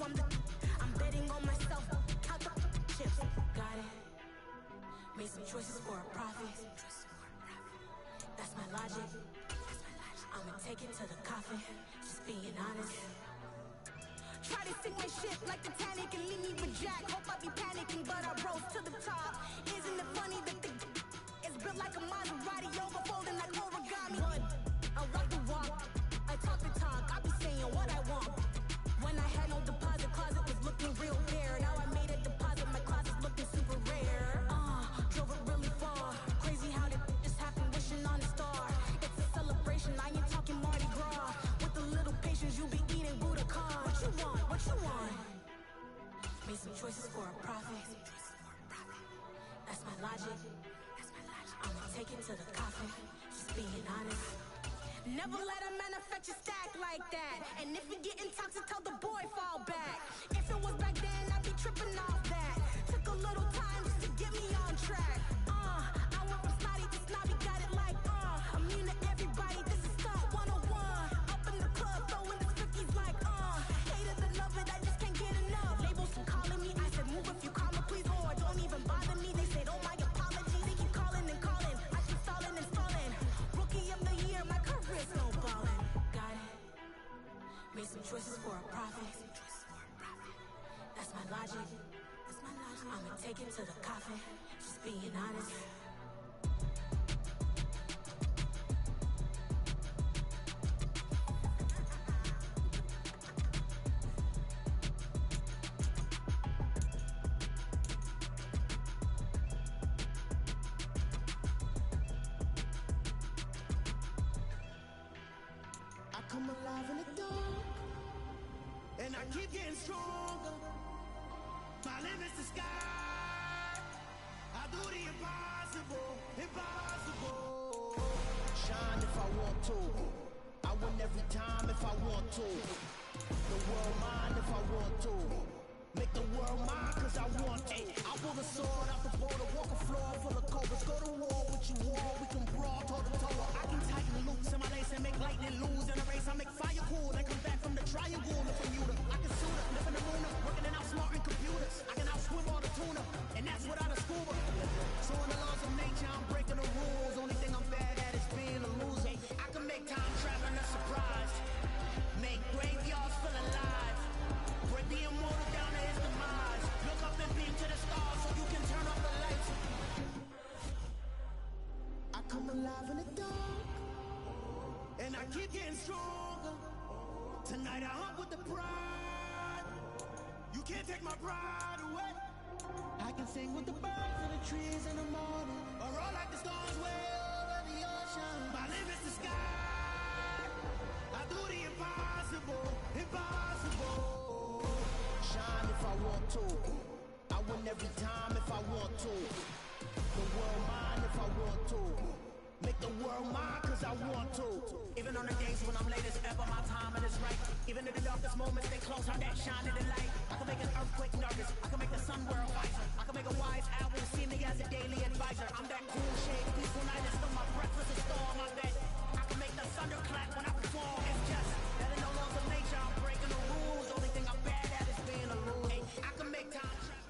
I'm betting on myself. Count the chips. Got it. Made some choices for a profit. That's my logic. I'ma take it to the coffin. Just being honest. Try to sink my ship like Titanic and leave me for Jack. Hope I be panicking, but I rose to the top. Isn't it funny that the is built like a Maserati, overfolding like origami? But I walk the walk, I talk the talk. I be saying what I want. When I had no deposit, closet was looking real bare. Now I made a deposit, my closet's looking super rare. Drove it really far. Crazy how did just happen, wishing on a star. It's a celebration, I ain't talking Mardi Gras. With a little patience, you be eating Budokan. What you want? What you want? Made some choices for a profit. That's my logic. I'ma take it to the coffin. Just being honest. Never let a manufacture stack like that. And if we getting toxic, tell the boy fall back. If it was back then, I'd be tripping off that. Took a little time just to get me on track. I went from snotty to snobby, got it like immune to everybody, this is stunt 101. Up in the club, throwing the cookies like hate it and love it, I just can't get enough. Labels keep calling me, I said move if you call me please, or don't even bother me. They said oh my apologies, they keep calling and calling. I keep stalling and stalling. Rookie of the year, my career snowballing. Got it. Made some choices for a profit. That's my logic. I'ma take it to the coffin. Just being honest. I come alive in the dark, and I keep getting stronger. My limit's the sky. I do the impossible, impossible. Shine if I want to. I win every time if I want to. The world mine if I want to. Make the world mine cause I want to. I pull the sword out the border, walk a floor full of cobras. Go to war with you war, we can brawl toe to toe. I can tighten loops in my lace and make lightning lose in a race. I make fire cool and come back from the triangle of Bermuda. I can suit up, live in the moon up, working and outsmarting computers. I can outswim all the tuna, and that's without a scuba. So in the laws of nature, I'm breaking the rules. Only thing I'm bad at is being a loser. I can make time traveling a surprise. Make graveyards feel alive. Break the immortal down to his demise. Look up and beam to the stars so you can turn off the lights. I come alive in the dark, and I keep getting stronger. Tonight I hunt with the pride. You can't take my pride away. I can sing with the birds and the trees in the morning, or roll like the stars way over the ocean. My limit's the sky. I do the impossible, impossible. Shine if I want to. I win every time if I want to. The world mine if I want to. Make the world mine cause I want to. Even on the days when I'm late as ever, my timing is right. Even in the darkest moments, stay close, how that shine in the light. I can make an earthquake nervous, I can make the sun world wiser. I can make a wise owl see me as a daily advisor. I'm that cool shade, peaceful night, and still my breakfast is storm. I bet I can make the thunder clap when I perform. It's just that in the laws of nature, I'm breaking the rules. Only thing I'm bad at is being a loser. Hey, I can make time travel.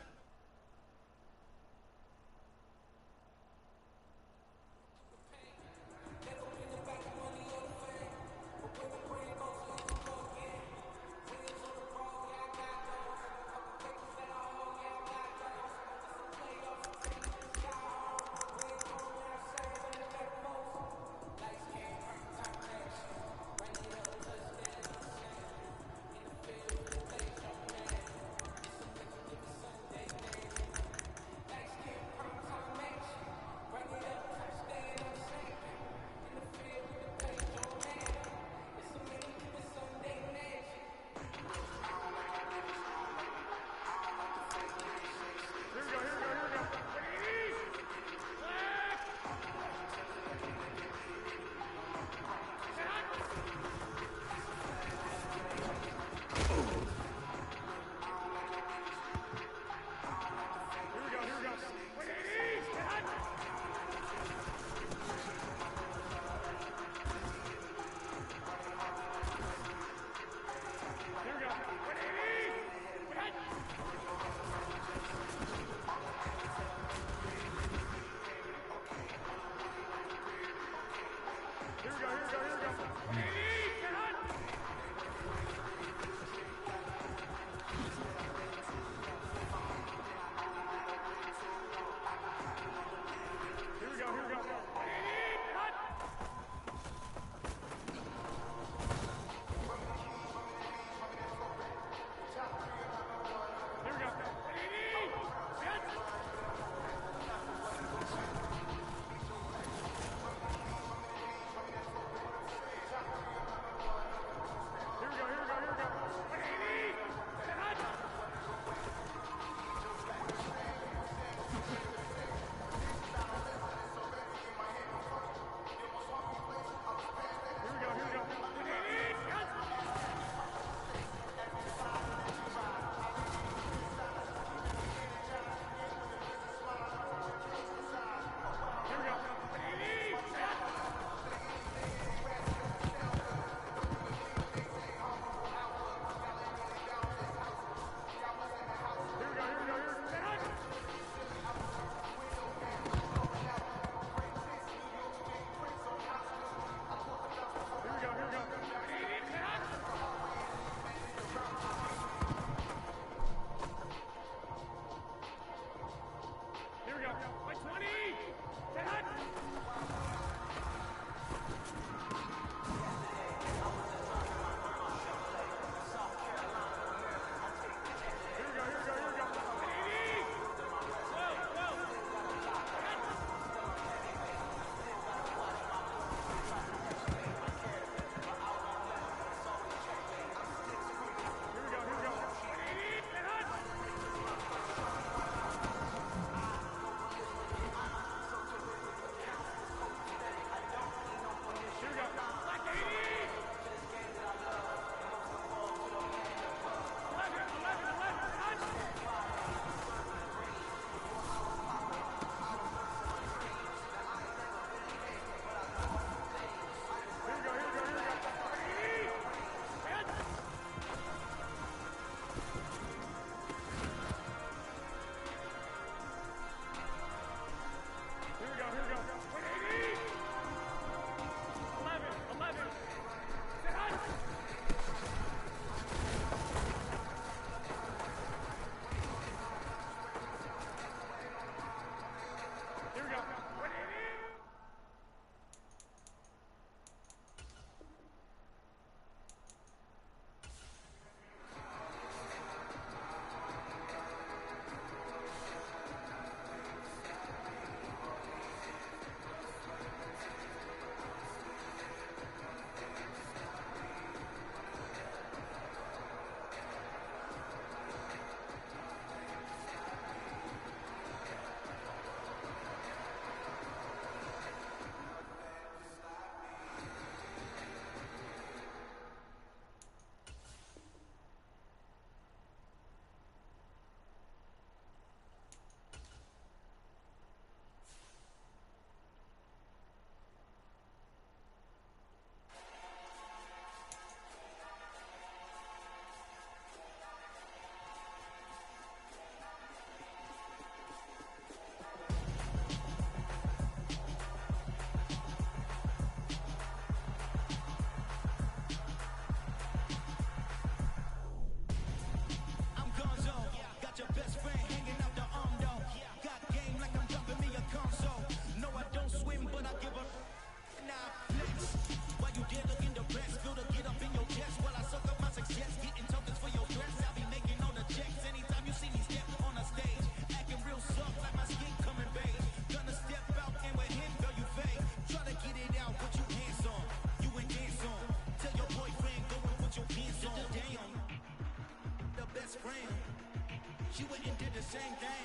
same thing.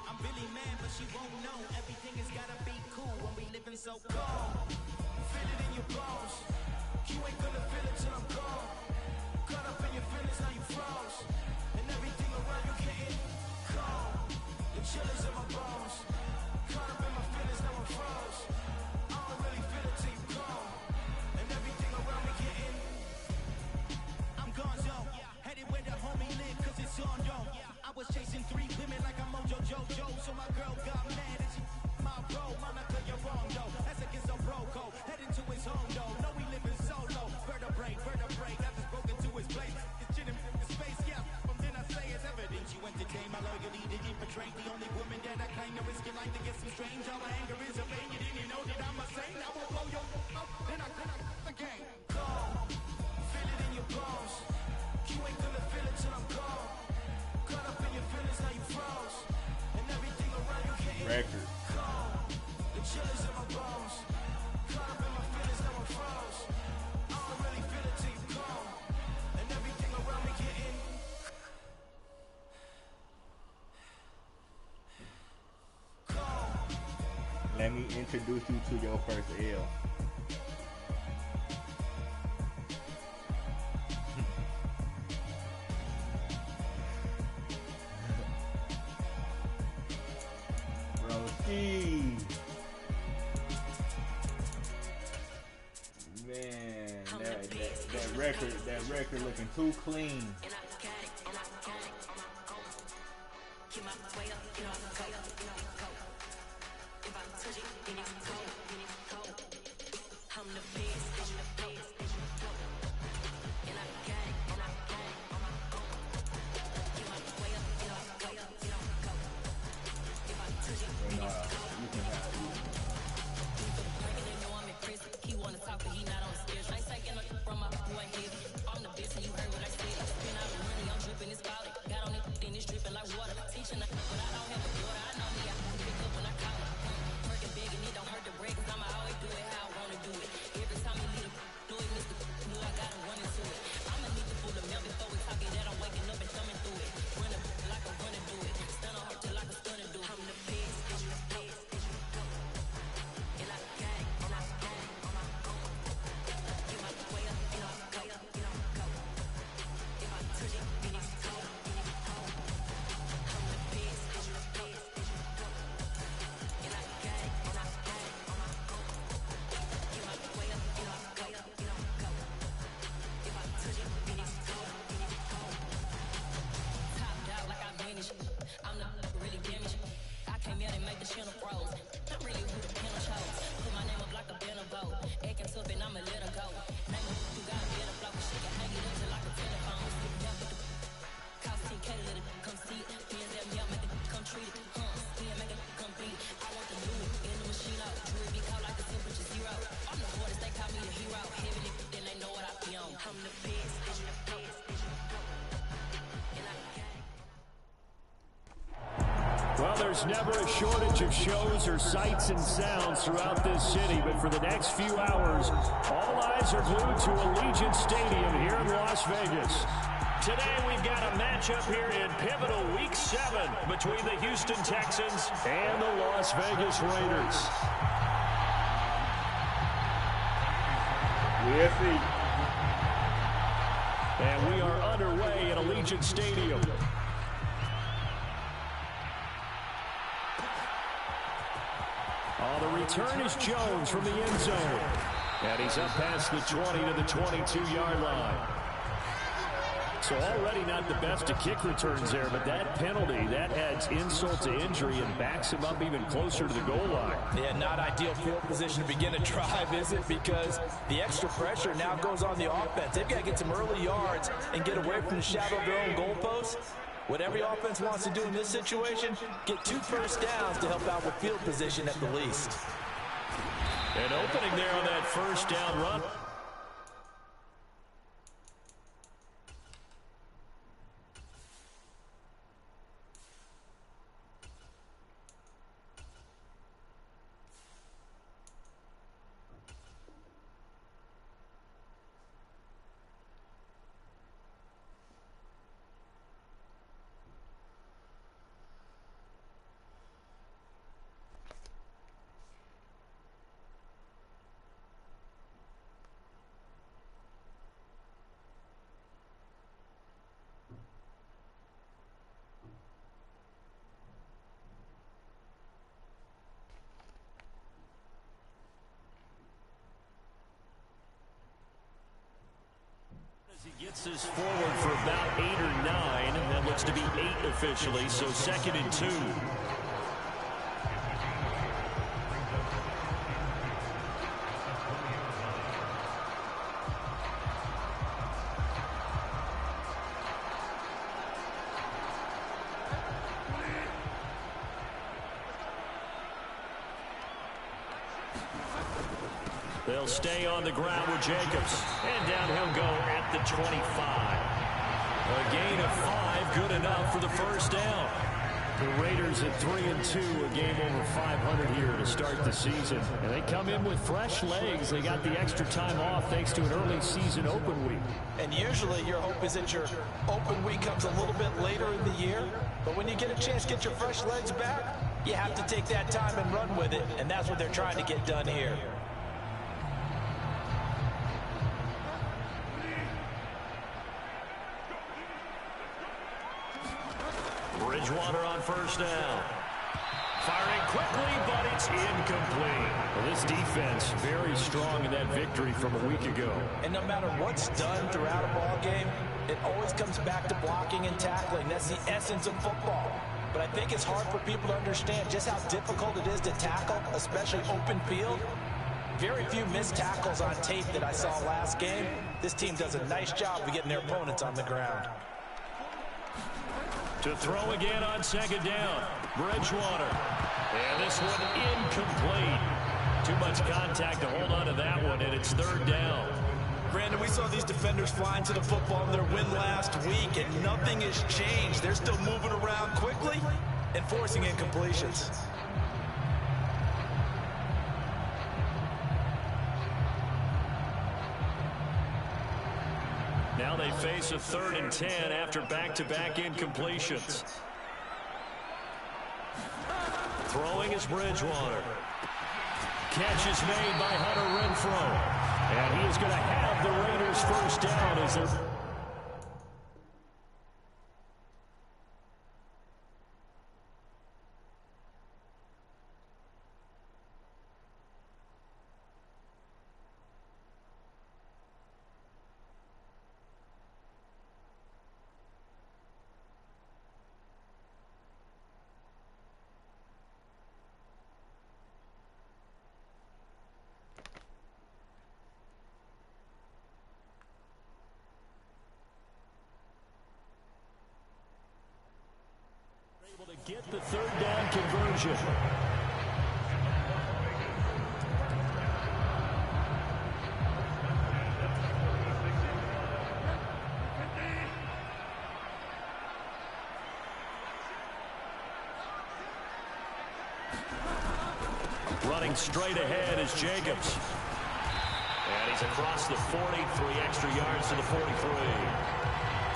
I'm really mad, but she won't know. Everything has gotta be cool when we living so cold. Feel it in your bones. You ain't gonna feel it till I'm gone. Caught up in your feelings, now you froze. And everything around you getting cold. The chillers in my bones. Caught up in my feelings, now I'm froze. I don't really feel it till you gone. And everything around me getting. I'm gone, yo. Headed where the homie live, cause it's on, yo. I was chasing 3 women like I'm Mojo Jojo. So my girl got mad and she my bro. Mama, cause you're wrong, though. That's against a bro code. Heading to his home, though. No, we living solo. Vertebrae. I just broke into his place. It's chin in space, yeah. From then I say it's evidence. You entertain my loyalty, did you betray the only woman that I claim to risk your life to get some strange. All my anger is a vein. You didn't know that I'm a saint. I will blow your up, then I the game. Gone. Feel it in your bones. You ain't gonna feel it till I'm gone. Caught up in your feelings, now you froze. And everything around you getting record. cold. The chillers in my bones. Caught up in my feelings, now I'm froze. I don't really feel it till you gone. And everything around me getting cold. Let me introduce you to your first L. Man, that record looking too clean. Well, there's never a shortage of shows or sights and sounds throughout this city, but for the next few hours, all eyes are glued to Allegiant Stadium here in Las Vegas. Today, we've got a matchup here in pivotal Week 7 between the Houston Texans and the Las Vegas Raiders. We'll see. And we are underway at Allegiant Stadium. The return is Jones from the end zone. And he's up past the 20 to the 22-yard line. So already not the best of kick returns there, but that penalty, that adds insult to injury and backs him up even closer to the goal line. Yeah, not ideal field position to begin a drive, is it? Because the extra pressure now goes on the offense. They've got to get some early yards and get away from the shadow of their own goalposts. What every offense wants to do in this situation, get 2 first downs to help out with field position at the least. An opening there on that first down run. Passes forward for about 8 or 9. That looks to be 8 officially, so 2nd and 2. They'll stay on the ground with Jacobs. And down he'll go at the 25. A gain of 5, good enough for the first down. The Raiders at 3-2, a game over 500 here to start the season. And they come in with fresh legs. They got the extra time off thanks to an early season open week. And usually your hope is that your open week comes a little bit later in the year. But when you get a chance to get your fresh legs back, you have to take that time and run with it. And that's what they're trying to get done here. Bridgewater on first down. Firing quickly, but it's incomplete. Well, this defense very strong in that victory from a week ago. And no matter what's done throughout a ball game, it always comes back to blocking and tackling. That's the essence of football. But I think it's hard for people to understand just how difficult it is to tackle, especially open field. Very few missed tackles on tape that I saw last game. This team does a nice job of getting their opponents on the ground. To throw again on 2nd down, Bridgewater. And this one incomplete. Too much contact to hold on to that one, and it's 3rd down. Brandon, we saw these defenders flying to the football in their win last week, and nothing has changed. They're still moving around quickly and forcing incompletions. Now they face a 3rd and 10 after back-to-back incompletions. Throwing is Bridgewater. Catch is made by Hunter Renfrow. And he is going to have the Raiders first down as they're... to get the 3rd down conversion. Running straight ahead is Jacobs. And he's across the 40, 3 extra yards to the 43.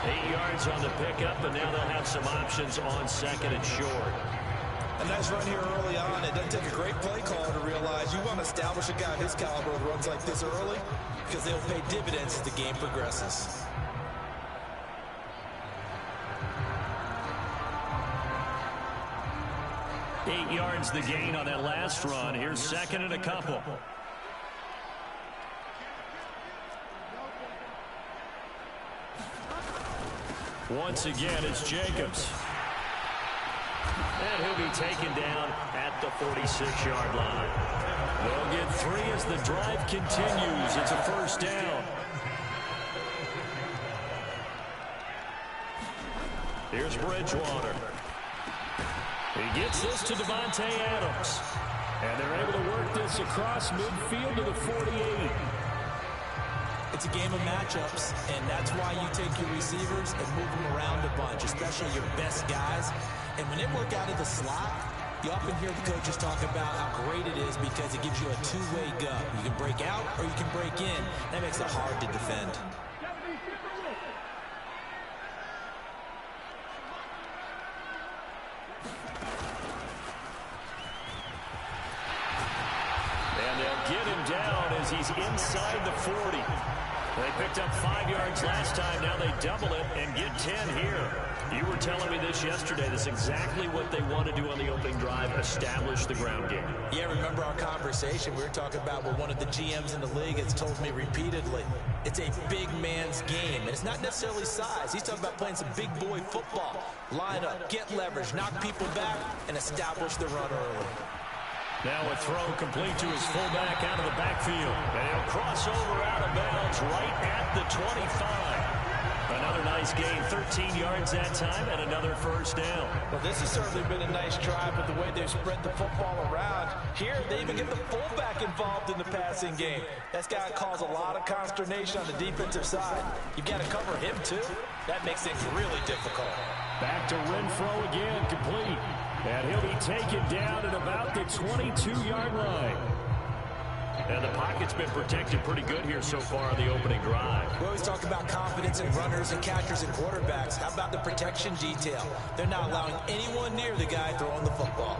8 yards on the pickup, and now they'll have some options on 2nd and short. A nice run here early on. It doesn't take a great play caller to realize you want to establish a guy of his caliber with runs like this early because they'll pay dividends as the game progresses. Eight yards the gain on that last run. Here's 2nd and a couple. Once again, it's Jacobs. And he'll be taken down at the 46-yard line. They'll get 3 as the drive continues. It's a first down. Here's Bridgewater. He gets this to Devontae Adams. And they're able to work this across midfield to the 48. It's a game of matchups, and that's why you take your receivers and move them around a bunch, especially your best guys. And when they work out of the slot, you often hear the coaches talk about how great it is because it gives you a two-way go. You can break out or you can break in. That makes it hard to defend. And they'll get him down as he's inside the 40. They picked up 5 yards last time. Now they double it and get 10 here. You were telling me this yesterday. This is exactly what they want to do on the opening drive, establish the ground game. Yeah, remember our conversation? We were talking about what one of the GMs in the league has told me repeatedly. It's a big man's game, and it's not necessarily size. He's talking about playing some big boy football. Line up, get leverage, knock people back, and establish the run early. Now a throw complete to his fullback out of the backfield. And he'll cross over out of bounds right at the 25. Another nice gain, 13 yards that time, and another first down. Well, this has certainly been a nice drive with the way they've spread the football around. Here, they even get the fullback involved in the passing game. That's got to cause a lot of consternation on the defensive side. You've got to cover him, too. That makes things really difficult. Back to Renfro again, complete. And he'll be taken down at about the 22-yard line. And the pocket's been protected pretty good here so far on the opening drive. We always talk about confidence in runners and catchers and quarterbacks. How about the protection detail? They're not allowing anyone near the guy throwing the football.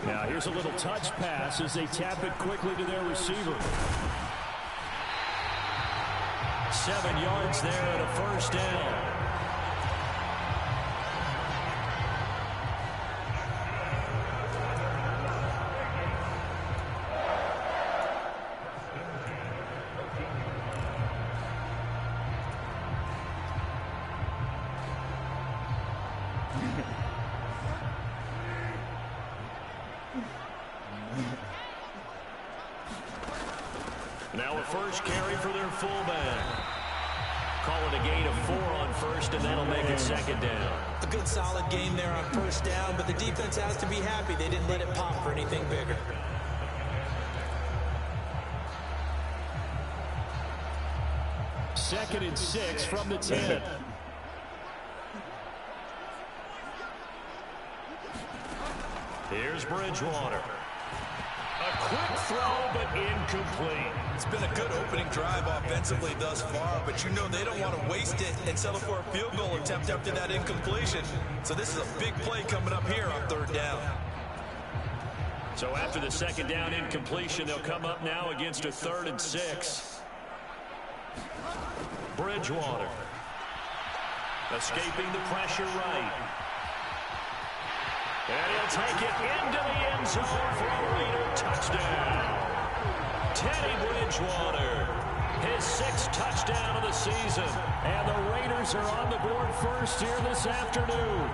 Now here's a little touch pass as they tap it quickly to their receiver. 7 yards there and a first down. Now a first carry for their fullback. Call it a gain of 4 on first, and that'll make it second down. A good solid game there on first down, but the defense has to be happy they didn't let it pop for anything bigger. Second and 6 from the 10. Here's Bridgewater. A quick throw, but incomplete. It's been a good opening drive offensively thus far, but you know they don't want to waste it and settle for a field goal attempt after that incompletion. So this is a big play coming up here on third down. So after the second down incompletion, they'll come up now against a 3rd and 6. Bridgewater. Escaping the pressure right. And he'll take it into the end zone for a Raider touchdown. Teddy Bridgewater, his 6th touchdown of the season. And the Raiders are on the board first here this afternoon.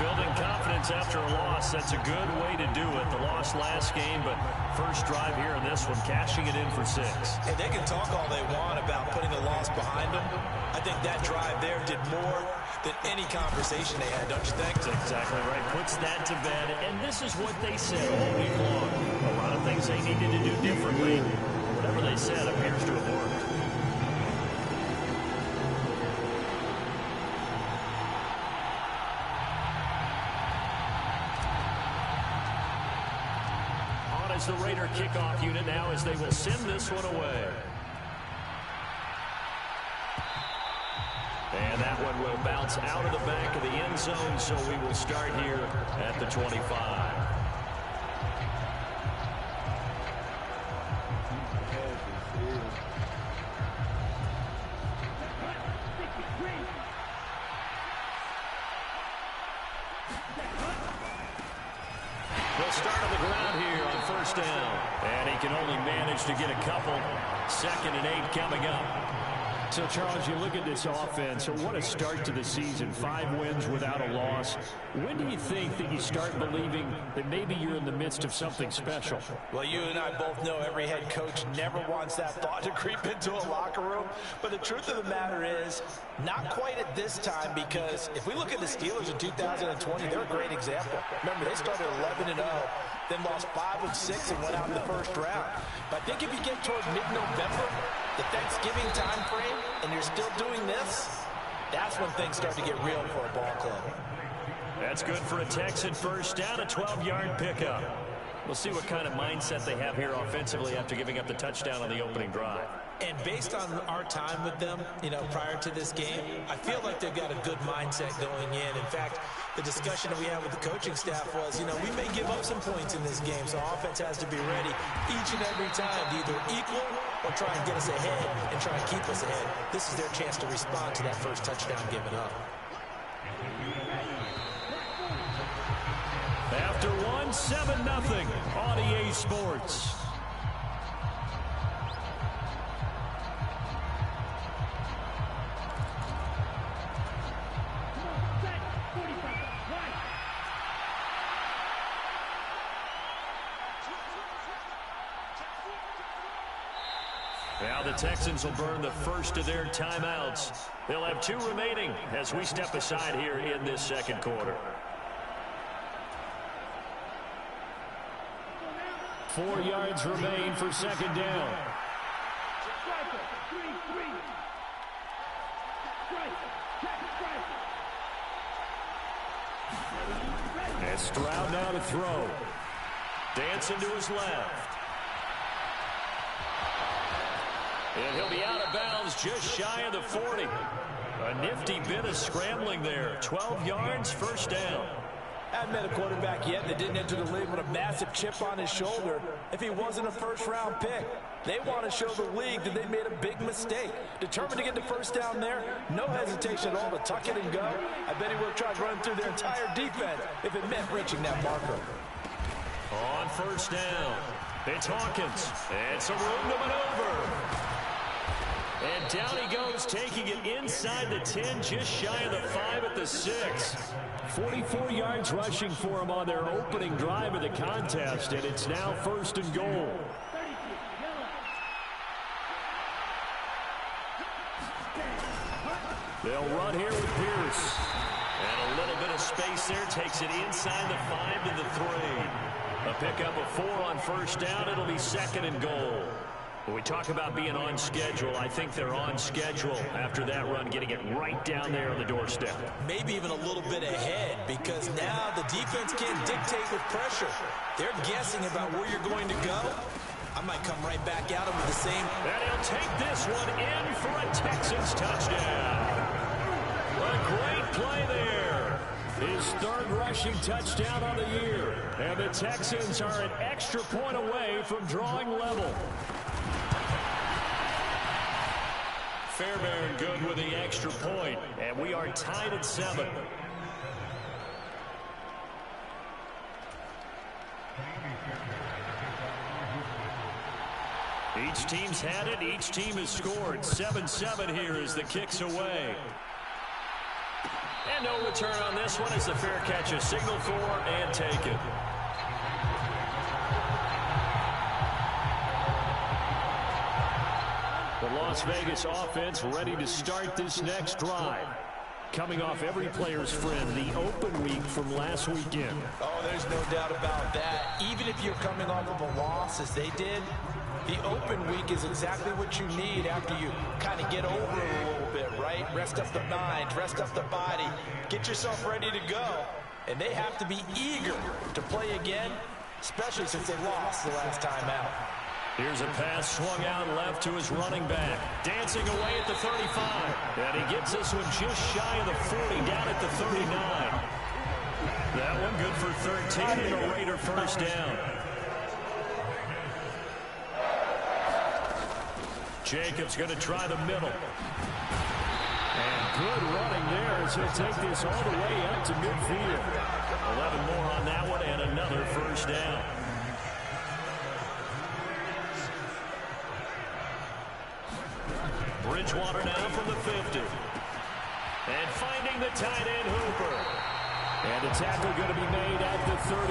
Building confidence after a loss, that's a good way to do it. The loss last game, but first drive here in this one, cashing it in for 6. And they can talk all they want about putting the loss behind them. I think that drive there did more than any conversation they had, don't you think? That's exactly right. Puts that to bed, and this is what they said all week long. A lot of things they needed to do differently. Whatever they said appears to have worked. As the Raider kickoff unit now as they will send this one away. And that one will bounce out of the back of the end zone, so we will start here at the 25. They'll start on the ground here on first down. And he can only manage to get a couple. 2nd and 8 coming up. So, Charles, you look at this offense, so what a start to the season. 5 wins without a loss. When do you think that you start believing that maybe you're in the midst of something special? Well, you and I both know every head coach never wants that thought to creep into a locker room. But the truth of the matter is, not quite at this time, because if we look at the Steelers in 2020, they're a great example. Remember, they started 11-0, then lost 5 of 6 and went out in the first round. But I think if you get toward mid-November, the Thanksgiving time frame, and you're still doing this, that's when things start to get real for a ball club. That's good for a Texan first down, a 12-yard pickup. We'll see what kind of mindset they have here offensively after giving up the touchdown on the opening drive. And based on our time with them, prior to this game, I feel like they've got a good mindset going in. In fact, the discussion that we had with the coaching staff was, we may give up some points in this game, so offense has to be ready each and every time to either equal or try and get us ahead and try and keep us ahead. This is their chance to respond to that first touchdown given up. After one, 7-0 on EA Sports. Now the Texans will burn the first of their timeouts. They'll have 2 remaining as we step aside here in this second quarter. 4 yards remain for second down. And Stroud now to throw. Dancing to his left. And he'll be out of bounds just shy of the 40. A nifty bit of scrambling there. 12 yards, first down. Haven't met a quarterback yet that didn't enter the league with a massive chip on his shoulder if he wasn't a first-round pick. They want to show the league that they made a big mistake. Determined to get the first down there, no hesitation at all to tuck it and go. I bet he would have tried running through their entire defense if it meant reaching that marker. On first down, it's Hawkins. And some room to maneuver. And down he goes, taking it inside the 10, just shy of the 5 at the 6. 44 yards rushing for him on their opening drive of the contest, and it's now first and goal. They'll run here with Pierce. And a little bit of space there, takes it inside the 5 to the 3. A pickup of 4 on first down, it'll be second and goal. When we talk about being on schedule, I think they're on schedule after that run, getting it right down there on the doorstep. Maybe even a little bit ahead, because now the defense can't dictate with pressure. They're guessing about where you're going to go. I might come right back at him with the same. And he'll take this one in for a Texans touchdown. A great play there. His 3rd rushing touchdown on the year. And the Texans are an extra point away from drawing level. Fairbairn good with the extra point, and we are tied at 7. Each team's had it. Each team has scored. 7-7 here as the kick's away. And no return on this one as the fair catch is signaled for and taken. The Las Vegas offense ready to start this next drive. Coming off every player's friend, the open week from last weekend. Oh, there's no doubt about that. Even if you're coming off of a loss as they did, the open week is exactly what you need after you kind of get over it a little bit, right? Rest up the mind, rest up the body, get yourself ready to go. And they have to be eager to play again, especially since they lost the last time out. Here's a pass swung out left to his running back. Dancing away at the 35. And he gets this one just shy of the 40, down at the 39. That one good for 13 and a Raider first down. Jacobs going to try the middle. And good running there as he'll take this all the way up to midfield. 11 more on that one and another first down. Bridgewater now from the 50. And finding the tight end Hooper. And the tackle going to be made at the 38.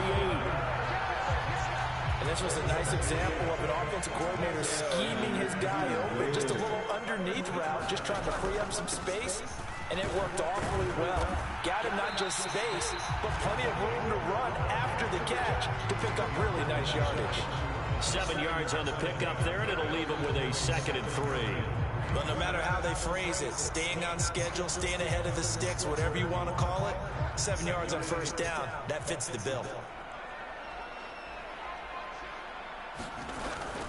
And this was a nice example of an offensive coordinator scheming his guy open. Just a little underneath route, just trying to free up some space. And it worked awfully well. Got him not just space, but plenty of room to run after the catch to pick up really nice yardage. 7 yards on the pickup there, and it'll leave him with a 2nd and 3. But no matter how they phrase it, staying on schedule, staying ahead of the sticks, whatever you want to call it, 7 yards on first down, that fits the bill.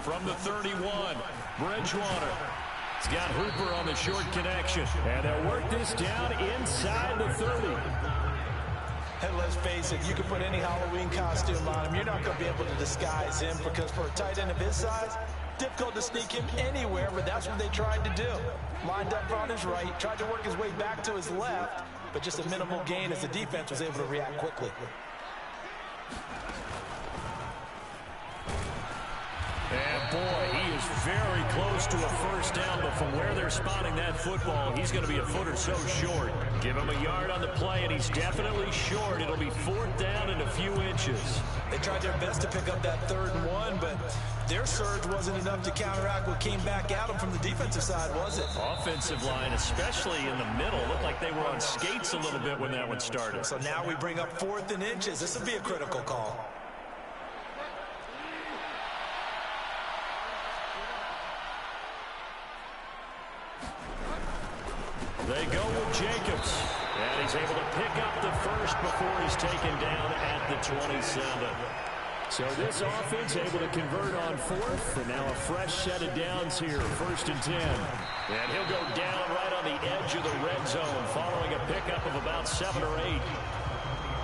From the 31, Bridgewater. He's got Hooper on the short connection. And they'll work this down inside the 30. And let's face it, you can put any Halloween costume on him. You're not going to be able to disguise him because for a tight end of his size, difficult to sneak him anywhere, but that's what they tried to do. Lined up on his right, tried to work his way back to his left, but just a minimal gain as the defense was able to react quickly. And boy, he is very close to a first down, but from where they're spotting that football, he's going to be a foot or so short. Give him a yard on the play, and he's definitely short. It'll be 4th down and a few inches. They tried their best to pick up that 3rd and 1, but their surge wasn't enough to counteract what came back at them from the defensive side, was it? Offensive line, especially in the middle, looked like they were on skates a little bit when that one started. So now we bring up 4th and inches. This will be a critical call. They go with Jacobs, and he's able to pick up the first before he's taken down at the 27. So this offense able to convert on 4th, and now a fresh set of downs here, 1st and 10. And he'll go down right on the edge of the red zone, following a pickup of about 7 or 8.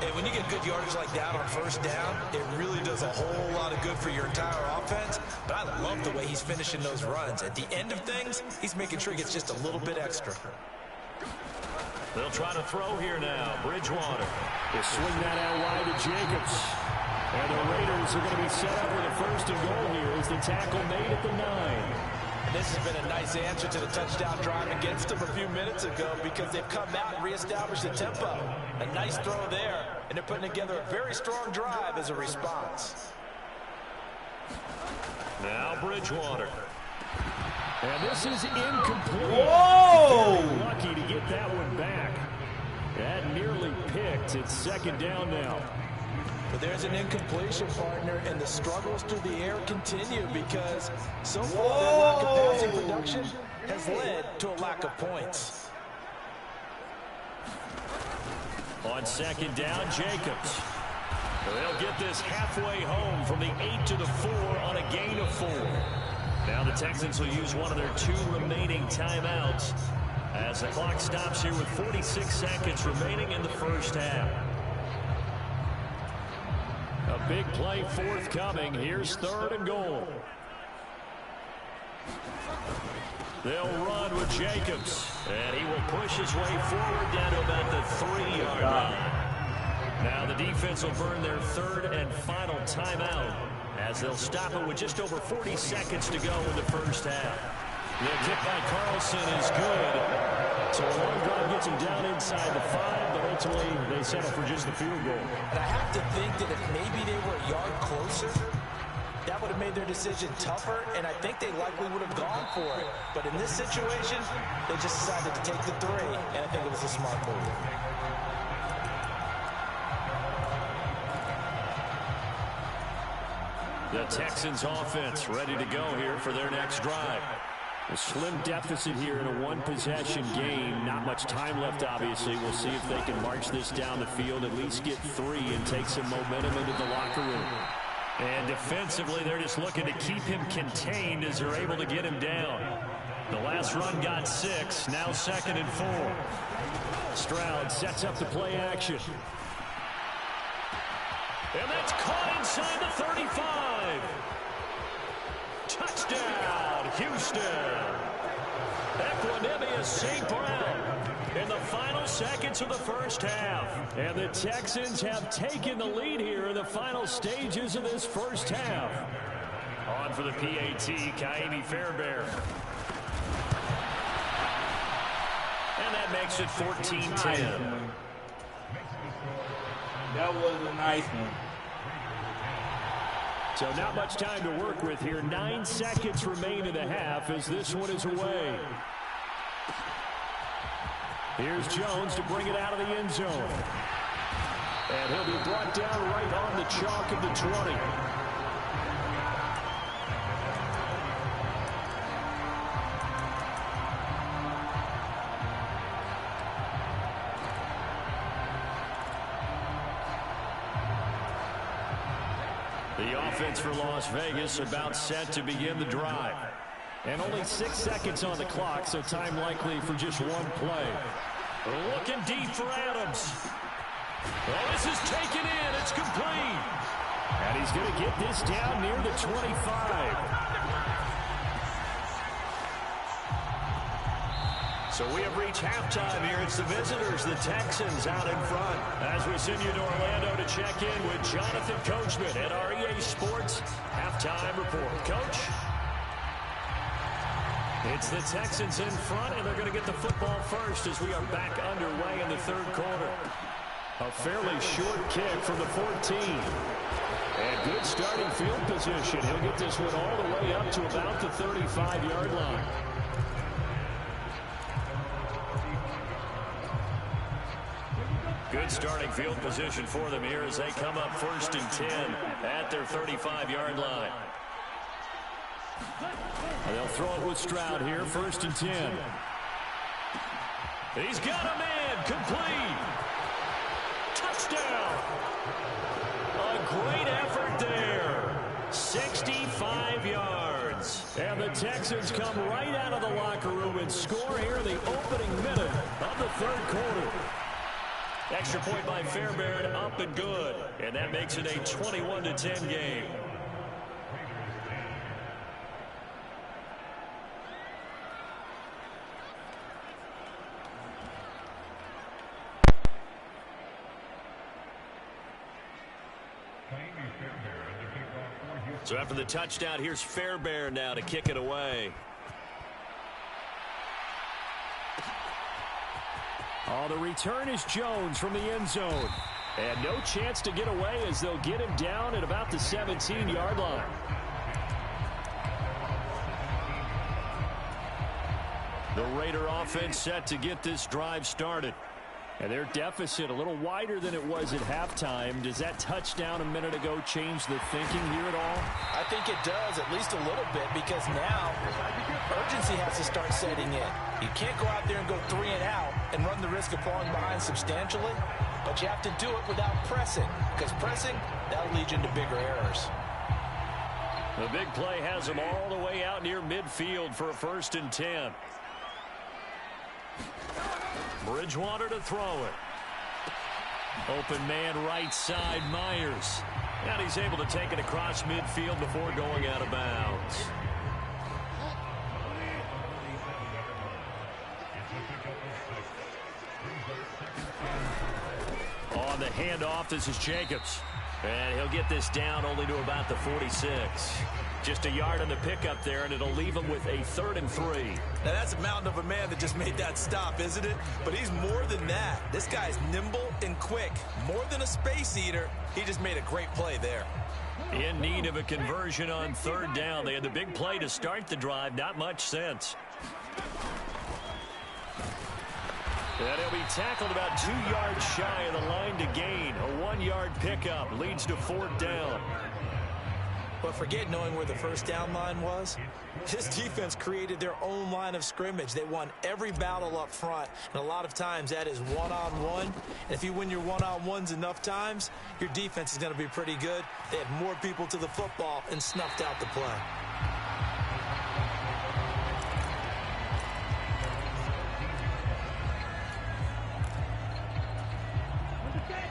And when you get good yardage like that on 1st down, it really does a whole lot of good for your entire offense. But I love the way he's finishing those runs. At the end of things, he's making sure he gets just a little bit extra. They'll try to throw here now. Bridgewater. They swing that out wide to Jacobs. And the Raiders are going to be set up with a 1st and goal here as the tackle made at the 9. And this has been a nice answer to the touchdown drive against them a few minutes ago because they've come out and reestablished the tempo. A nice throw there, and they're putting together a very strong drive as a response. Now Bridgewater. And this is incomplete. Whoa! Very lucky to get that one back. That nearly picked. It's 2nd down now. But there's an incompletion, partner, and the struggles through the air continue because so far their lack of passing production has led to a lack of points. On 2nd down, Jacobs. They'll get this halfway home from the 8 to the 4 on a gain of 4. Now the Texans will use one of their 2 remaining timeouts as the clock stops here with 46 seconds remaining in the first half. A big play forthcoming. Here's 3rd and goal. They'll run with Jacobs, and he will push his way forward down to about the 3-yard line. Now the defense will burn their 3rd and final timeout as they'll stop it with just over 40 seconds to go in the first half. The kick by Carlson is good. So a long drive gets him down inside the 5, but ultimately they settle for just the field goal. And I have to think that if maybe they were a yard closer, that would have made their decision tougher, and I think they likely would have gone for it. But in this situation, they just decided to take the 3, and I think it was a smart move. The Texans offense ready to go here for their next drive. A slim deficit here in a one-possession game. Not much time left, obviously. We'll see if they can march this down the field, at least get 3 and take some momentum into the locker room. And defensively, they're just looking to keep him contained as they're able to get him down. The last run got 6, now 2nd and 4. Stroud sets up the play action. And that's caught inside the 35. Touchdown, Houston. Equanimous St. Brown in the final seconds of the first half. And the Texans have taken the lead here in the final stages of this first half. On for the PAT, Kaimi Fairbairn. And that makes it 14-10. That was a nice one. So not much time to work with here. 9 seconds remain in the half as this one is away. Here's Jones to bring it out of the end zone. And he'll be brought down right on the chalk of the 20. The offense for Las Vegas about set to begin the drive. And only 6 seconds on the clock, so time likely for just one play. Looking deep for Adams. Well, this is taken in. It's complete. And he's going to get this down near the 25. So we have reached halftime here. It's the visitors, the Texans, out in front. As we send you to Orlando to check in with Jonathan Coachman at our EA Sports Halftime Report. Coach? It's the Texans in front, and they're going to get the football first as we are back underway in the third quarter. A fairly short kick from the 14. And good starting field position. He'll get this one all the way up to about the 35-yard line. Good starting field position for them here as they come up 1st and 10 at their 35-yard line. And they'll throw it with Stroud here, 1st and 10. He's got a man, complete. Touchdown. A great effort there. 65 yards. And the Texans come right out of the locker room and score here in the opening minute of the third quarter. Extra point by Fairbairn, up and good. And that makes it a 21-10 game. So after the touchdown, here's Fairbairn now to kick it away. Oh, the return is Jones from the end zone. And no chance to get away as they'll get him down at about the 17-yard line. The Raider offense set to get this drive started. And their deficit a little wider than it was at halftime. Does that touchdown a minute ago change the thinking here at all? I think it does, at least a little bit, because now urgency has to start setting in. You can't go out there and go 3 and out and run the risk of falling behind substantially, but you have to do it without pressing, because pressing, that'll lead you into bigger errors. The big play has them all the way out near midfield for a 1st and 10. Bridgewater to throw it. Open man right side, Myers. And he's able to take it across midfield before going out of bounds. On the handoff, this is Jacobs. And he'll get this down only to about the 46. Just a yard on the pickup there, and it'll leave him with a 3rd and 3. Now, that's a mountain of a man that just made that stop, isn't it? But he's more than that. This guy's nimble and quick. More than a space eater, he just made a great play there. In need of a conversion on 3rd down. They had the big play to start the drive. Not much sense. And he'll be tackled about 2 yards shy of the line to gain. A 1-yard pickup leads to 4th down. But forget knowing where the 1st down line was. This defense created their own line of scrimmage. They won every battle up front, and a lot of times that is one-on-one. And if you win your one-on-ones enough times, your defense is going to be pretty good. They had more people to the football and snuffed out the play.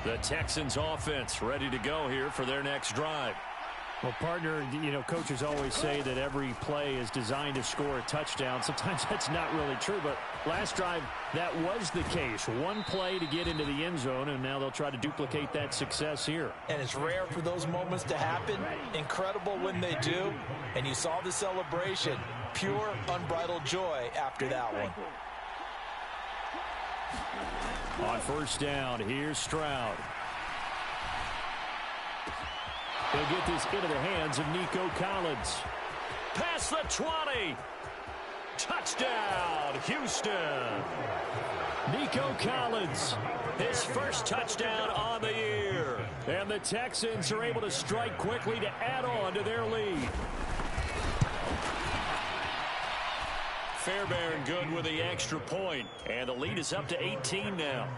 The Texans offense ready to go here for their next drive. Well, partner, you know, coaches always say that every play is designed to score a touchdown. Sometimes that's not really true, but last drive, that was the case. One play to get into the end zone, and now they'll try to duplicate that success here. And it's rare for those moments to happen. Incredible when they do. And you saw the celebration. Pure, unbridled joy after that one. On 1st down, here's Stroud. He'll get this into the hands of Nico Collins. Past the 20. Touchdown, Houston. Nico Collins, his first touchdown on the year. And the Texans are able to strike quickly to add on to their lead. Fairbairn good with the extra point. And the lead is up to 18 now.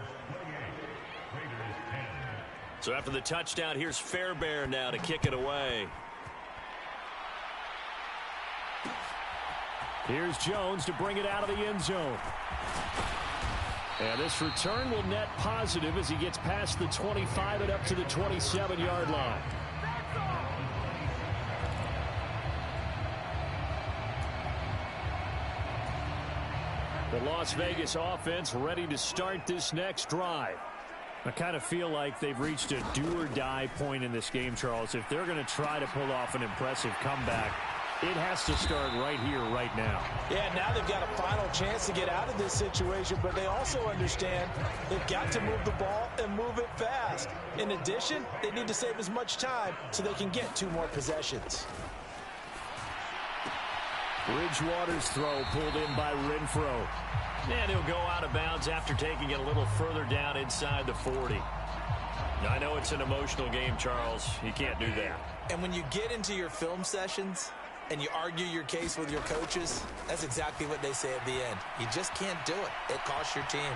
So after the touchdown, here's Fairbairn now to kick it away. Here's Jones to bring it out of the end zone. And this return will net positive as he gets past the 25 and up to the 27-yard line. The Las Vegas offense ready to start this next drive. I kind of feel like they've reached a do-or-die point in this game, Charles. If they're going to try to pull off an impressive comeback, it has to start right here, right now. Yeah, now they've got a final chance to get out of this situation, but they also understand they've got to move the ball and move it fast. In addition, they need to save as much time so they can get 2 more possessions. Bridgewater's throw pulled in by Renfro. And he'll go out of bounds after taking it a little further down inside the 40. I know it's an emotional game, Charles. You can't do that. And when you get into your film sessions and you argue your case with your coaches, that's exactly what they say at the end. You just can't do it. It costs your team.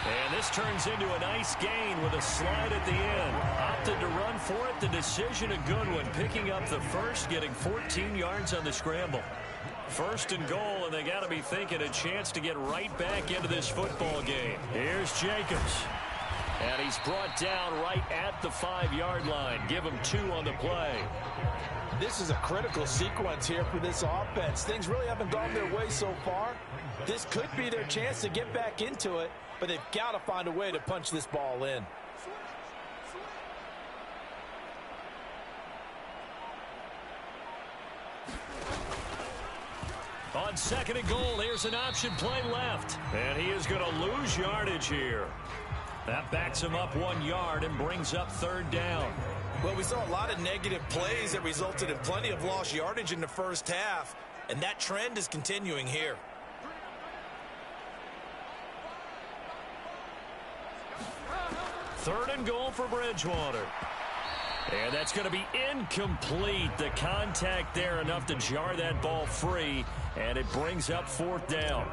And this turns into a nice gain with a slide at the end. Opted to run for it. The decision a good one. Picking up the first, getting 14 yards on the scramble. First and goal, and they got to be thinking a chance to get right back into this football game. Here's Jacobs. And he's brought down right at the 5-yard line. Give him 2 on the play. This is a critical sequence here for this offense. Things really haven't gone their way so far. This could be their chance to get back into it, but they've got to find a way to punch this ball in. On second and goal, here's an option play left. And he is going to lose yardage here. That backs him up 1 yard and brings up 3rd down. Well, we saw a lot of negative plays that resulted in plenty of lost yardage in the first half, and that trend is continuing here. Third and goal for Bridgewater. And that's going to be incomplete. The contact there enough to jar that ball free, and it brings up 4th down.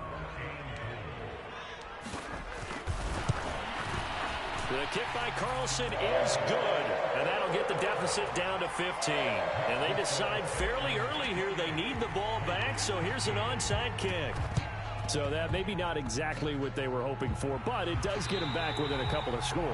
The kick by Carlson is good, and that'll get the deficit down to 15. And they decide fairly early here they need the ball back, so here's an onside kick. So that maybe not exactly what they were hoping for, but it does get them back within a couple of scores.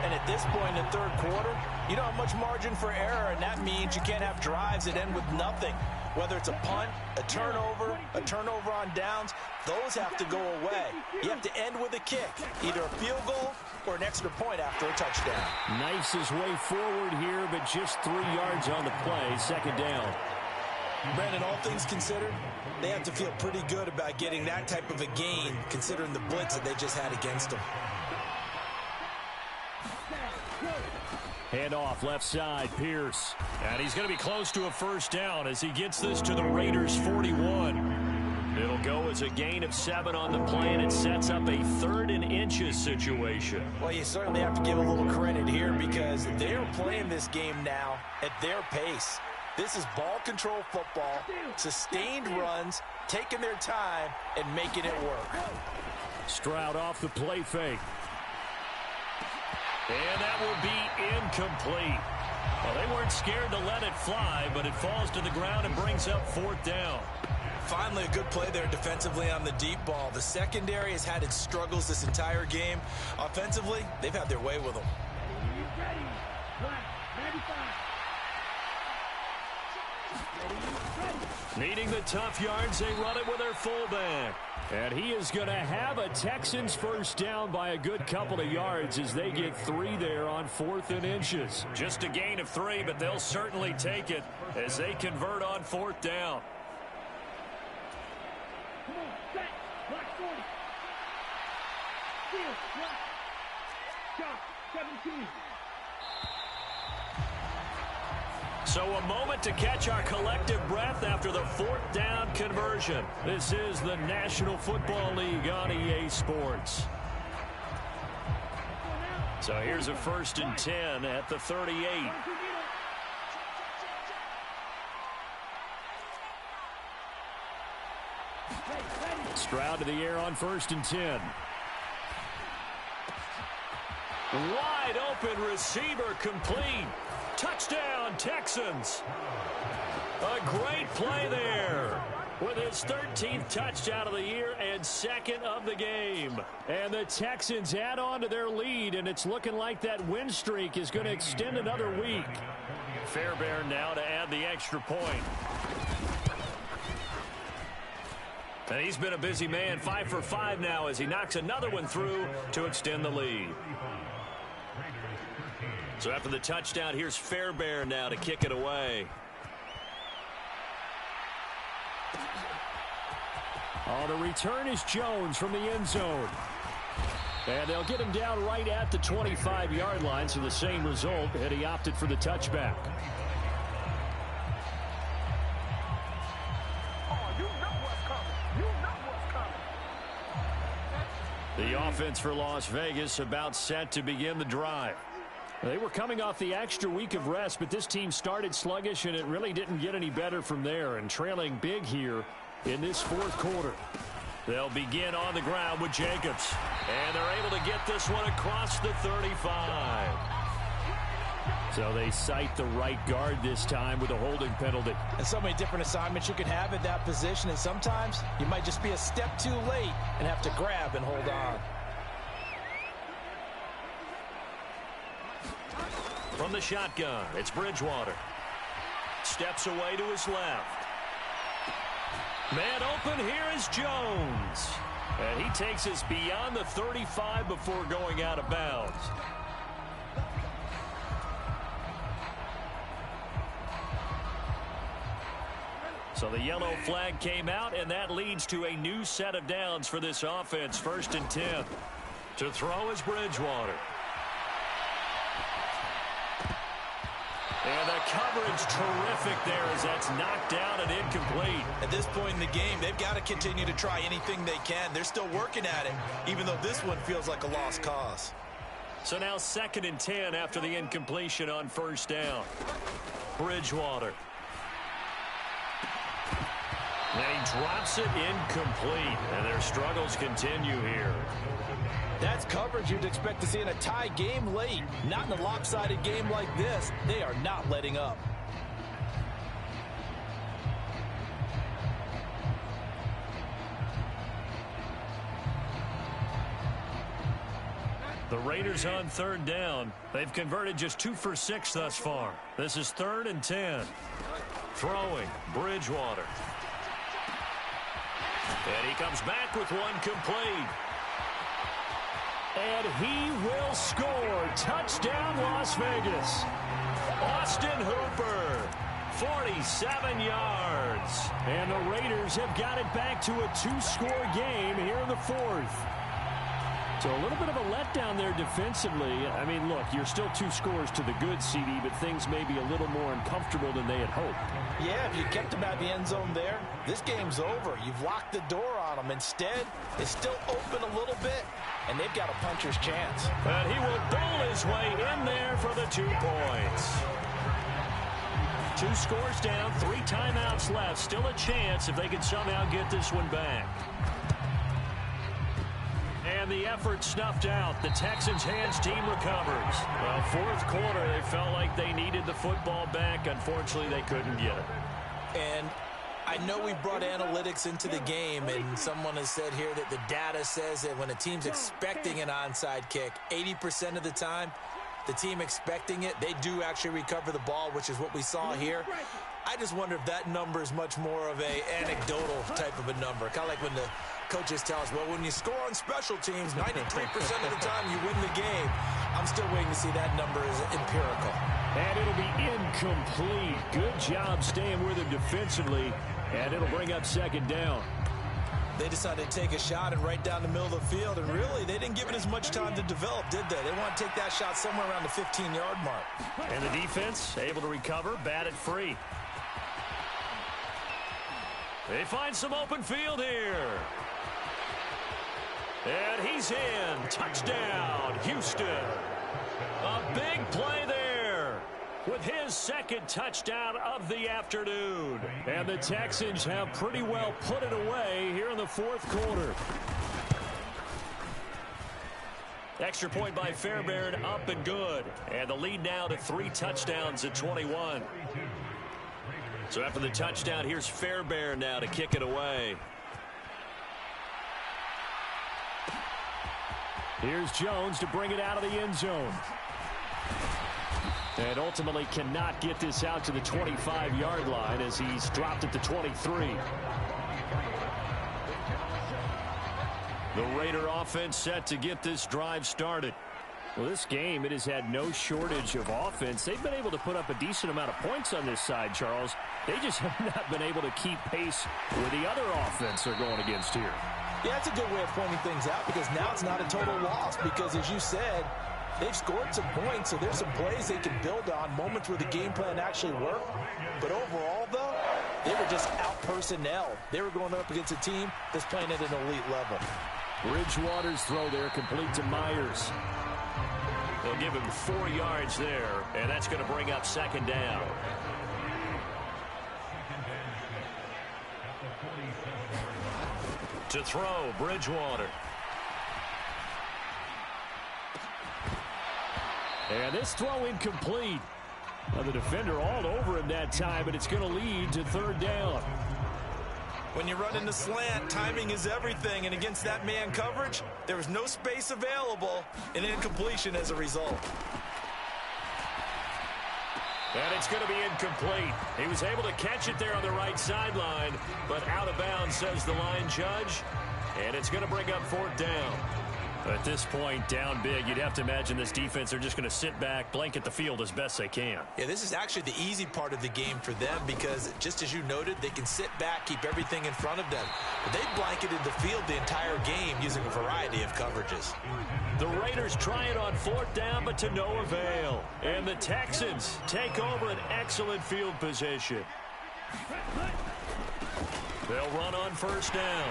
And at this point in the third quarter, you don't have much margin for error, and that means you can't have drives that end with nothing. Whether it's a punt, a turnover on downs, those have to go away. You have to end with a kick, either a field goal or an extra point after a touchdown. Knifes his way forward here, but just 3 yards on the play, 2nd down. Brandon, all things considered, they have to feel pretty good about getting that type of a gain, considering the blitz that they just had against them. Hand off left side, Pierce. And he's going to be close to a 1st down as he gets this to the Raiders' 41. It'll go as a gain of 7 on the play, and it sets up a 3rd and inches situation. Well, you certainly have to give a little credit here because they're playing this game now at their pace. This is ball control football, sustained runs, taking their time, and making it work. Stroud off the play fake. And that will be incomplete. Well, they weren't scared to let it fly, but it falls to the ground and brings up 4th down. Finally, a good play there defensively on the deep ball. The secondary has had its struggles this entire game. Offensively, they've had their way with them. Needing the tough yards, they run it with their fullback. And he is going to have a Texans 1st down by a good couple of yards as they get 3 there on 4th and inches. Just a gain of 3, but they'll certainly take it as they convert on 4th down. So a moment to catch our collective breath after the 4th down conversion. This is the National Football League on EA Sports. So here's a 1st and 10 at the 38. Stroud to the air on 1st and 10. Wide open receiver complete. Touchdown, Texans. A great play there with his 13th touchdown of the year and second of the game. And the Texans add on to their lead, and it's looking like that win streak is going to extend another week. Fairbairn now to add the extra point. And he's been a busy man, 5 for 5 now as he knocks another one through to extend the lead. So after the touchdown, here's Fairbairn now to kick it away. Oh, the return is Jones from the end zone. And they'll get him down right at the 25-yard line, so the same result, and he opted for the touchback. The offense for Las Vegas about set to begin the drive. They were coming off the extra week of rest, but this team started sluggish, and it really didn't get any better from there, and trailing big here in this fourth quarter. They'll begin on the ground with Jacobs, and they're able to get this one across the 35. So they cite the right guard this time with a holding penalty. And so many different assignments you could have at that position, and sometimes you might just be a step too late and have to grab and hold on. From the shotgun, it's Bridgewater. Steps away to his left. Man open, here is Jones. And he takes us beyond the 35 before going out of bounds. So the yellow flag came out, and that leads to a new set of downs for this offense. 1st and 10. To throw is Bridgewater. And the coverage terrific there as that's knocked down and incomplete. At this point in the game, they've got to continue to try anything they can. They're still working at it, even though this one feels like a lost cause. So now 2nd and 10 after the incompletion on 1st down. Bridgewater. And he drops it incomplete, and their struggles continue here. That's coverage you'd expect to see in a tie game late. Not in a lopsided game like this. They are not letting up. The Raiders on 3rd down. They've converted just 2 for 6 thus far. This is 3rd and 10. Throwing, Bridgewater. And he comes back with one complete. And he will score. Touchdown, Las Vegas. Austin Hooper, 47 yards. And the Raiders have got it back to a 2-score game here in the 4th. So a little bit of a letdown there defensively. I mean, look, you're still 2 scores to the good, CD, but things may be a little more uncomfortable than they had hoped. Yeah, if you kept them at the end zone there, this game's over. You've locked the door on them. Instead, it's still open a little bit, and they've got a puncher's chance. And he will bowl his way in there for the 2 points. 2 scores down, 3 timeouts left. Still a chance if they can somehow get this one back. And the effort snuffed out. The Texans' hands team recovers. Well, 4th quarter, they felt like they needed the football back. Unfortunately, they couldn't get it. And I know we brought analytics into the game, and someone has said here that the data says that when a team's expecting an onside kick, 80% of the time, the team expecting it, they do actually recover the ball, which is what we saw here. I just wonder if that number is much more of a anecdotal type of a number. Kind of like when the coaches tell us, well, when you score on special teams, 93% of the time you win the game. I'm still waiting to see that number is empirical. And it'll be incomplete. Good job staying with him defensively, and it'll bring up 2nd down. They decided to take a shot and right down the middle of the field, and really, they didn't give it as much time to develop, did they? They want to take that shot somewhere around the 15-yard mark. And the defense able to recover, bat it free. They find some open field here. And he's in. Touchdown, Houston. A big play there with his 2nd touchdown of the afternoon. And the Texans have pretty well put it away here in the 4th quarter. Extra point by Fairbairn, up and good. And the lead now to 3 touchdowns at 21. So after the touchdown, here's Fairbairn now to kick it away. Here's Jones to bring it out of the end zone. And ultimately cannot get this out to the 25-yard line as he's dropped at the 23. The Raider offense set to get this drive started. Well, this game, it has had no shortage of offense. They've been able to put up a decent amount of points on this side, Charles. They just have not been able to keep pace with the other offense they're going against here. Yeah, that's a good way of pointing things out because now it's not a total loss because, as you said, they've scored some points, so there's some plays they can build on, moments where the game plan actually worked. But overall, though, they were just out-personnel. They were going up against a team that's playing at an elite level. Bridgewater's throw there complete to Myers. They'll give him 4 yards there, and that's going to bring up second down. To throw, Bridgewater. And this throw incomplete. Well, the defender all over him that time, but it's going to lead to third down. When you run in the slant, timing is everything, and against that man coverage, there was no space available, and incompletion as a result. And it's going to be incomplete. He was able to catch it there on the right sideline, but out of bounds, says the line judge, and it's going to bring up fourth down. At this point, down big, you'd have to imagine this defense are just going to sit back, blanket the field as best they can. Yeah, this is actually the easy part of the game for them because, just as you noted, they can sit back, keep everything in front of them. But they blanketed the field the entire game using a variety of coverages. The Raiders try it on fourth down, but to no avail. And the Texans take over an excellent field position. They'll run on first down.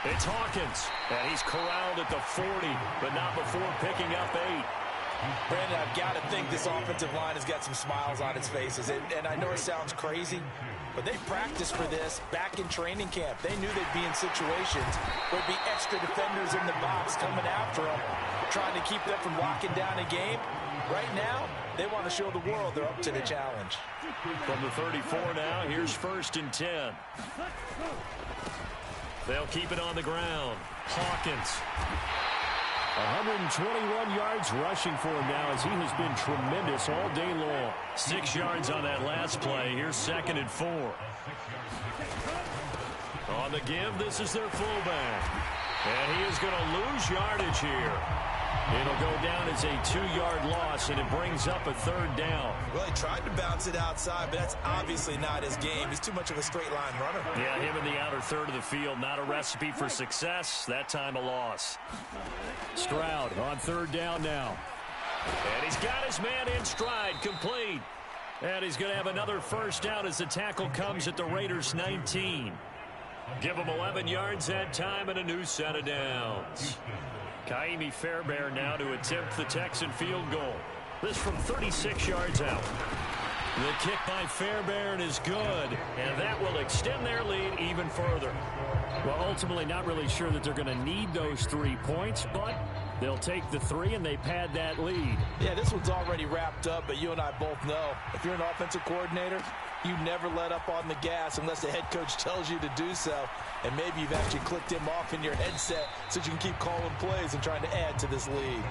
It's Hawkins, and he's corralled at the 40, but not before picking up 8. Brandon, I've got to think this offensive line has got some smiles on its faces. And I know it sounds crazy, but they practiced for this back in training camp. They knew they'd be in situations where there'd be extra defenders in the box coming after them, trying to keep them from locking down a game. Right now, they want to show the world they're up to the challenge. From the 34 now, here's 1st and 10. They'll keep it on the ground. Hawkins. 121 yards rushing for him now as he has been tremendous all day long. 6 yards on that last play. Here's 2nd and 4. On the give, this is their fullback. And he is going to lose yardage here. It'll go down as a 2-yard loss, and it brings up a 3rd down. Well, he tried to bounce it outside, but that's obviously not his game. He's too much of a straight-line runner. Yeah, him in the outer third of the field, not a recipe for success. That time a loss. Stroud on 3rd down now. And he's got his man in stride, complete. And he's going to have another first down as the tackle comes at the Raiders' 19. Give him 11 yards that time and a new set of downs. Kaimi Fairbairn now to attempt the Texan field goal. This from 36 yards out. The kick by Fairbairn is good, and that will extend their lead even further. Well, ultimately not really sure that they're going to need those 3 points, but they'll take the 3 and they pad that lead. Yeah, this one's already wrapped up, but you and I both know if you're an offensive coordinator, you never let up on the gas unless the head coach tells you to do so. And maybe you've actually clicked him off in your headset so you can keep calling plays and trying to add to this lead.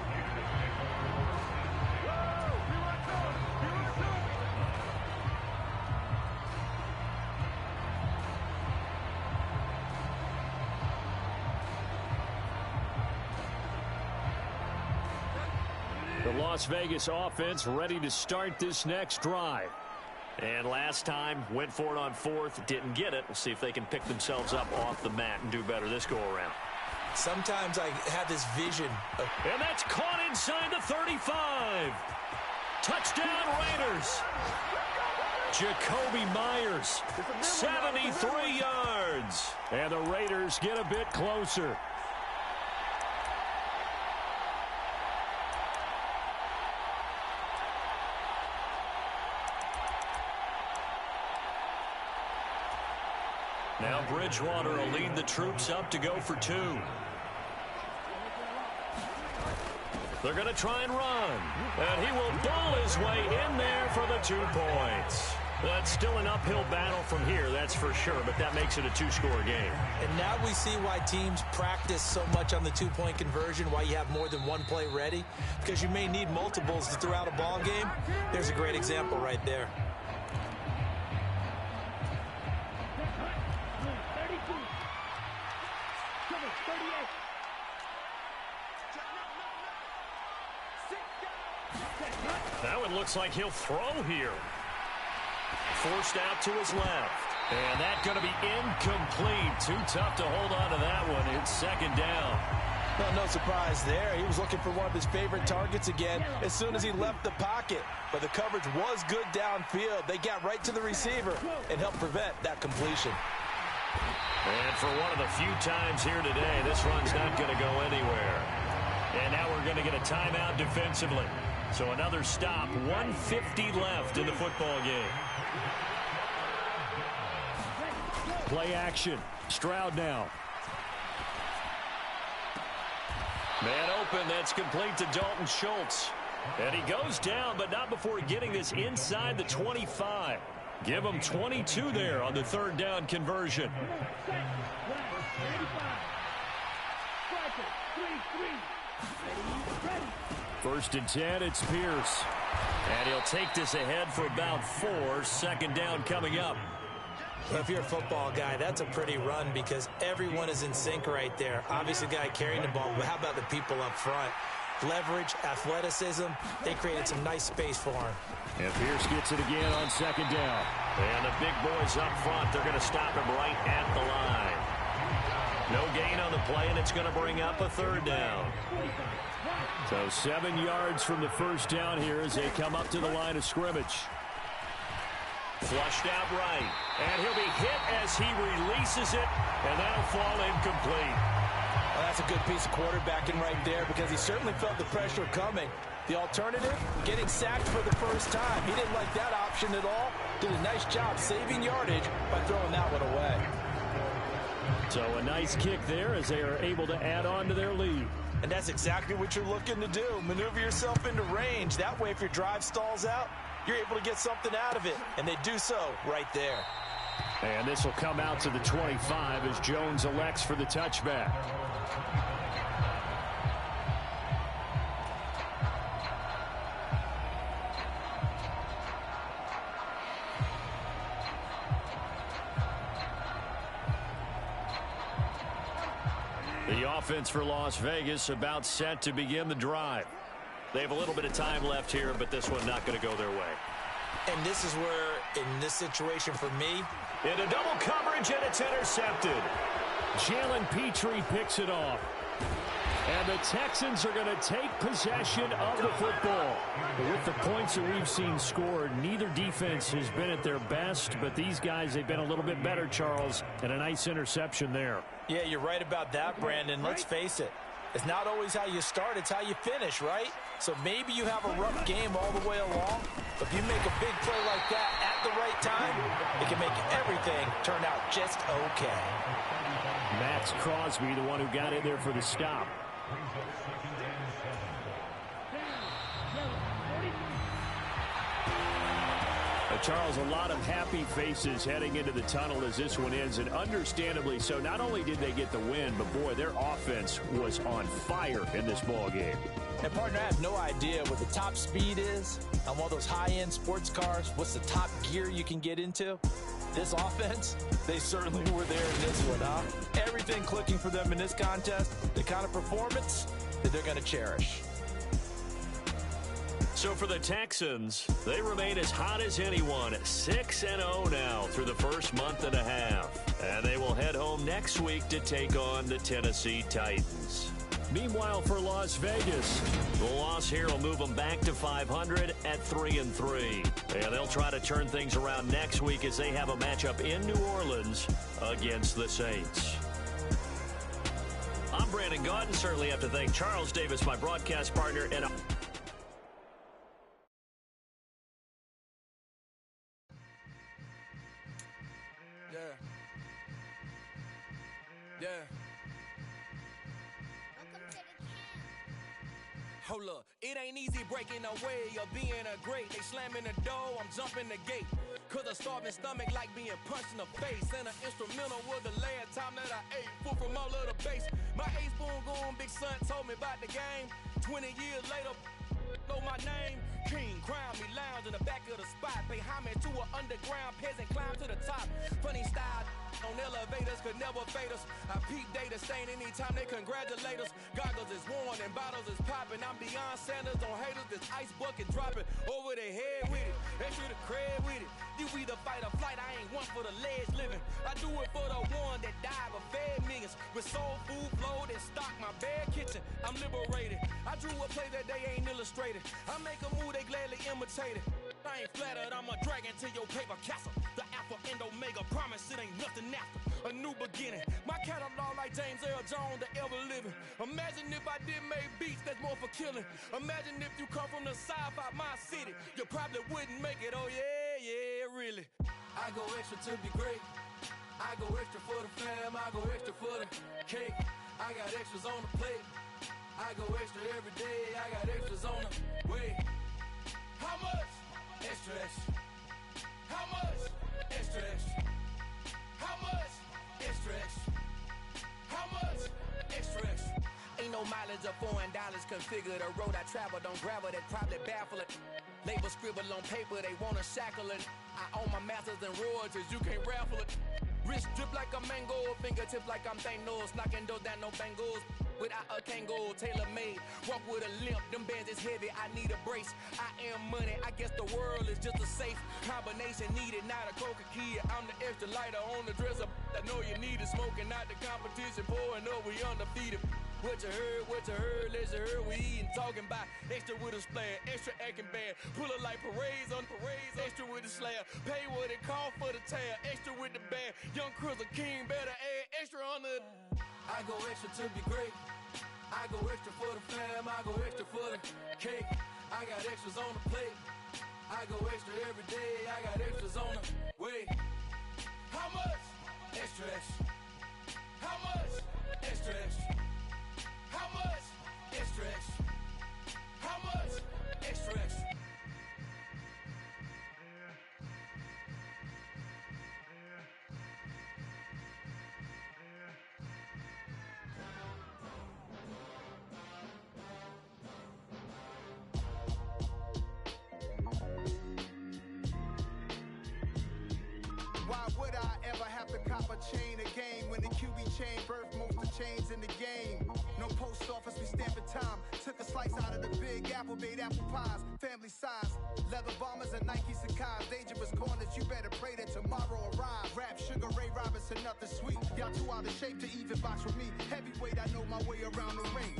The Las Vegas offense ready to start this next drive. And last time, went for it on 4th, didn't get it. We'll see if they can pick themselves up off the mat and do better this go-around. Sometimes I have this vision of... And that's caught inside the 35. Touchdown Raiders. Jacoby Myers, 73 yards. And the Raiders get a bit closer. Now Bridgewater will lead the troops up to go for 2. They're going to try and run. And he will bull his way in there for the 2 points. That's still an uphill battle from here, that's for sure, but that makes it a 2-score game. And now we see why teams practice so much on the 2-point conversion, why you have more than one play ready, because you may need multiples to throw out a ball game. There's a great example right there. Now it looks like he'll throw here. Forced out to his left. And that's going to be incomplete. Too tough to hold on to that one. It's second down. Well, no surprise there. He was looking for one of his favorite targets again as soon as he left the pocket. But the coverage was good downfield. They got right to the receiver and helped prevent that completion. And for one of the few times here today, this run's not going to go anywhere. And now we're going to get a timeout defensively. So another stop, 1:50 left in the football game. Play action. Stroud now. Man open, that's complete to Dalton Schultz. And he goes down, but not before getting this inside the 25. Give him 22 there on the 3rd down conversion. First and 10, it's Pierce. And he'll take this ahead for about 4. 2nd down coming up. Well, if you're a football guy, that's a pretty run because everyone is in sync right there. Obviously, the guy carrying the ball, but how about the people up front? Leverage, athleticism, they created some nice space for him. And Pierce gets it again on 2nd down. And the big boys up front, they're going to stop him right at the line. No gain on the play, and it's going to bring up a 3rd down. So 7 yards from the 1st down here as they come up to the line of scrimmage. Flushed out right. And he'll be hit as he releases it, and that'll fall incomplete. Well, that's a good piece of quarterbacking right there because he certainly felt the pressure coming. The alternative, getting sacked for the first time. He didn't like that option at all. Did a nice job saving yardage by throwing that one away. So a nice kick there as they are able to add on to their lead. And that's exactly what you're looking to do. Maneuver yourself into range. That way, if your drive stalls out, you're able to get something out of it. And they do so right there. And this will come out to the 25 as Jones elects for the touchback. The offense for Las Vegas about set to begin the drive. They have a little bit of time left here, but this one not going to go their way. And this is where, in this situation for me, into double coverage, and it's intercepted. Jalen Petrie picks it off. And the Texans are going to take possession of the football. But with the points that we've seen scored, neither defense has been at their best, but these guys, they've been a little bit better, Charles, and a nice interception there. Yeah, you're right about that, Brandon. Let's face it. It's not always how you start, it's how you finish, right? So maybe you have a rough game all the way along, but if you make a big play like that at the right time, it can make everything turn out just okay. Max Crosby, the one who got in there for the stop. Charles, a lot of happy faces heading into the tunnel as this one ends, and understandably so. Not only did they get the win, but boy, their offense was on fire in this ball game. And partner, I have no idea what the top speed is on one of those high-end sports cars. What's the top gear you can get into? This offense, they certainly were there in this one, huh? Everything clicking for them in this contest, the kind of performance that they're going to cherish. So for the Texans, they remain as hot as anyone, 6-0 now through the first month and a half. And they will head home next week to take on the Tennessee Titans. Meanwhile, for Las Vegas, the loss here will move them back to 500 at 3-3. And they'll try to turn things around next week as they have a matchup in New Orleans against the Saints. I'm Brandon Gaudin. Certainly have to thank Charles Davis, my broadcast partner, and Hold up, it ain't easy breaking away or being a great. They slamming the door, I'm jumping the gate. Cause a starving stomach like being punched in the face. And an instrumental was the last time that I ate. Full from all of the bass. My ace boom goon, big son told me about the game. 20 years later, know my name. King, crown me, lounge in the back of the spot. Pay homage to an underground peasant, climb to the top. Funny style on elevators could never fade us. I peep data stain anytime they congratulate us. Goggles is worn and bottles is popping. I'm beyond Sanders on haters, this ice bucket dropping over their head with it. Extra the cred with it. You either fight or flight, I ain't one for the ledge living. I do it for the one that died but fed millions. With soul food flowed and stocked my bare kitchen. I'm liberated. I drew a play that they ain't illustrated. I make a move, they gladly imitate it. I ain't flattered, I'm a dragon to your paper castle. The Alpha and Omega, promise it ain't nothing after. A new beginning. My catalog like James Earl Jones, the ever living. Imagine if I did make beats that's more for killing. Imagine if you come from the south out my city. You probably wouldn't make it, oh yeah, yeah, really. I go extra to be great. I go extra for the fam, I go extra for the cake. I got extras on the plate. I go extra every day, I got extras on the way. How much? Extra, extra. How much? Extra, extra. How much? Extra, extra. How much? Extra, extra. Ain't no mileage of $4 configure the road I travel. Don't gravel, that probably baffle it. Label scribble on paper, they wanna shackle it. I own my masters and royalties, you can't raffle it. Wrist drip like a mango, fingertips like I'm Thanos. Knocking doors down, no bangles. Without a Kango, tailor-made. Walk with a limp, them bands is heavy, I need a brace. I am money, I guess the world is just a safe combination needed, not a coca key. I'm the extra lighter on the dresser. I know you need it, smoking out the competition, pouring up, we undefeated. What you heard, let you heard, we eating, talking about extra with a splash, extra acting bad. Pull it like parades on parades, extra with the slab. Pay what it cost for the tab, extra with the bag. Young Cruiser King, better add extra on the. I go extra to be great. I go extra for the fam, I go extra for the cake. I got extras on the plate. I go extra every day, I got extras on the way. How much? Extra, extra. How much? Extra, extra. How much? Extra, extra. How much? Extra, extra. Why would I ever have to cop a chain again when the QB chain birthed most of chains in the game? No post office, we stamping time. Took a slice out of the Big Apple, made apple pies, family size. Leather bombers and Nike Sakai's. Dangerous corners, you better pray that tomorrow arrive. Rap, Sugar Ray Robinson, nothing sweet. Y'all too out of shape to even box with me. Heavyweight, I know my way around the ring.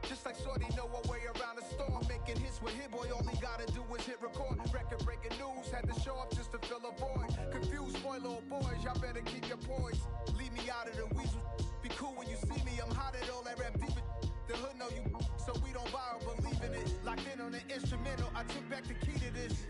Just like Shorty know her way around the storm. Making hits with Hit Boy, all he gotta do is hit record. Record breaking news, had to show up just to fill a void. Confused boy, little boys, y'all better keep your poise. Leave me out of the weasel. Be cool when you see me, I'm hot at all that rap deep. The hood know you, so we don't borrow, believe in it. Locked in on the instrumental, I took back the key to this.